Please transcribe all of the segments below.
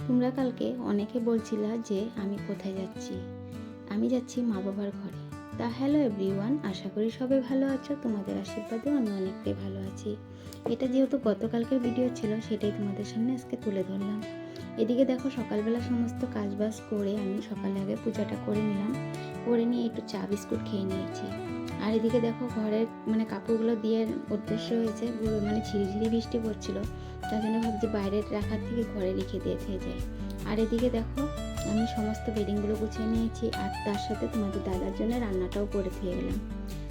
তোমরা কালকে অনেকে বলছিলা যে আমি কোথায় যাচ্ছি। আমি যাচ্ছি মা বাবার ঘরে। তা হ্যালো এভরিওয়ান, আশা করি সবাই ভালো আছো। তোমাদের আশীর্বাদেও আমি অনেকটাই ভালো আছি। এটা যেহেতু গতকালকের ভিডিও ছিল, সেটাই তোমাদের সামনে আজকে তুলে ধরলাম। এদিকে দেখো, সকালবেলা সমস্ত কাজবাজ করে আমি সকালে আগে পূজাটা করে নিলাম। করে নিয়ে একটু চা বিস্কুট খেয়ে নিয়েছি। আর এদিকে দেখো, ঘরের কাপড়গুলো দিয়ে উদ্দেশ্য হয়েছে, ঝিরিঝিরি বৃষ্টি পড়ছিল, তার জন্য ভাবছি বাইরে রাখার থেকে ঘরে রেখে দিয়ে যাই। আর এদিকে দেখো, আমি সমস্ত বেডিংগুলো গুছিয়ে নিয়েছি, আর তার সাথে তোমাদের দাদার জন্য রান্নাটাও করে দিয়ে গেলাম।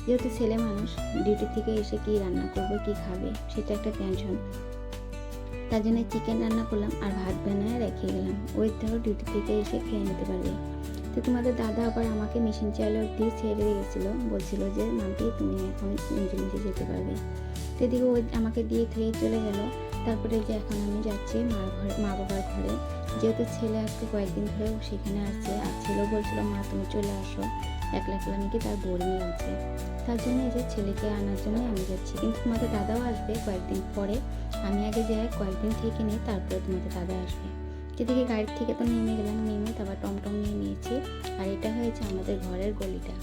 যেহেতু ছেলে মানুষ, ডিউটি থেকে এসে কি রান্না করবে, কি খাবে, সেটা একটা টেনশন। তার জন্য চিকেন রান্না করলাম আর ভাত বানায় রেখে গেলাম, ওই ধরো ডিউটি থেকে এসে খেয়ে নিতে পারবে। তো তোমাদের দাদা আবার আমাকে মেশিন চাইলেও দিয়ে ছেড়ে গেছিলো, বলছিল যে মাম্পি তুমি এখন নিজে নিজে যেতে পারবে। তো এদিকে ওই আমাকে দিয়ে খেয়ে চলে গেল। তারপরে যে এখন আমি যাচ্ছি মা বাবার ঘরে, যেহেতু ছেলে আজকে কয়েকদিন ধরে সেখানে আসছে, আর ছেলেও বলছিল মা তুমি চলে আসো, একলা একলা নাকি তার বোরিং লাগছে। তার জন্য এই যে ছেলেকে আনার জন্য আমি যাচ্ছি, কিন্তু তোমাদের দাদাও আসবে কয়েকদিন পরে। আমি আগে যাই, কয়েকদিন থেকে নিই, তারপরে তোমাদের দাদা আসবে। যেদিকে গাড়ি থেকে তো নেমে গেলাম, নেমে তারপর টমটম নিয়ে নিয়েছি। আর এটা হয়েছে আমাদের ঘরের গলিটা।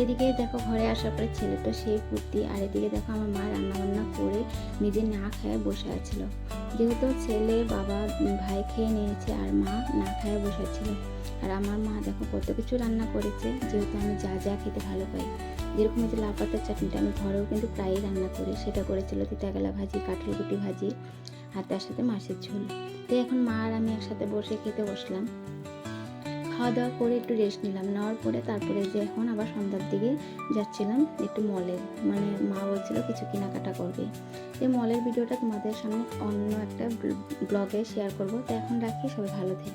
এদিকে দেখো, ঘরে আসার পরে ছেলে তো সেই ফুর্তি। আর এদিকে দেখো, আমার মা রান্নাবান্না করে নিজে না খায় বসে আছিল। যেহেতু ছেলে বাবা ভাই খেয়ে নিয়েছে, আর মা না খায় বসে ছিল। আর আমার মা দেখো কত কিছু রান্না করেছে, যেহেতু আমি যা যা খেতে ভালো পাই। যেরকম হচ্ছে লাউ পাতার চাটনিটা আমি ঘরেও কিন্তু প্রায়ই রান্না করি, সেটা করেছিল তিতা কেলা ভাজি, কাঁঠালকুটি ভাজি, আর তার সাথে মাছের ঝোল। তো এখন মা আর আমি একসাথে বসে খেতে বসলাম। খাওয়া দাওয়া করে একটু রেস্ট নিলাম, নেওয়ার পরে তারপরে যে এখন আবার সন্ধ্যার দিকে যাচ্ছিলাম একটু মলে, মা বলছিল কিছু কেনাকাটা করবে। এই মলের ভিডিওটা তোমাদের সামনে অন্য একটা ব্লগে শেয়ার করবো। তো এখন রাখি, সবাই ভালো থেকো।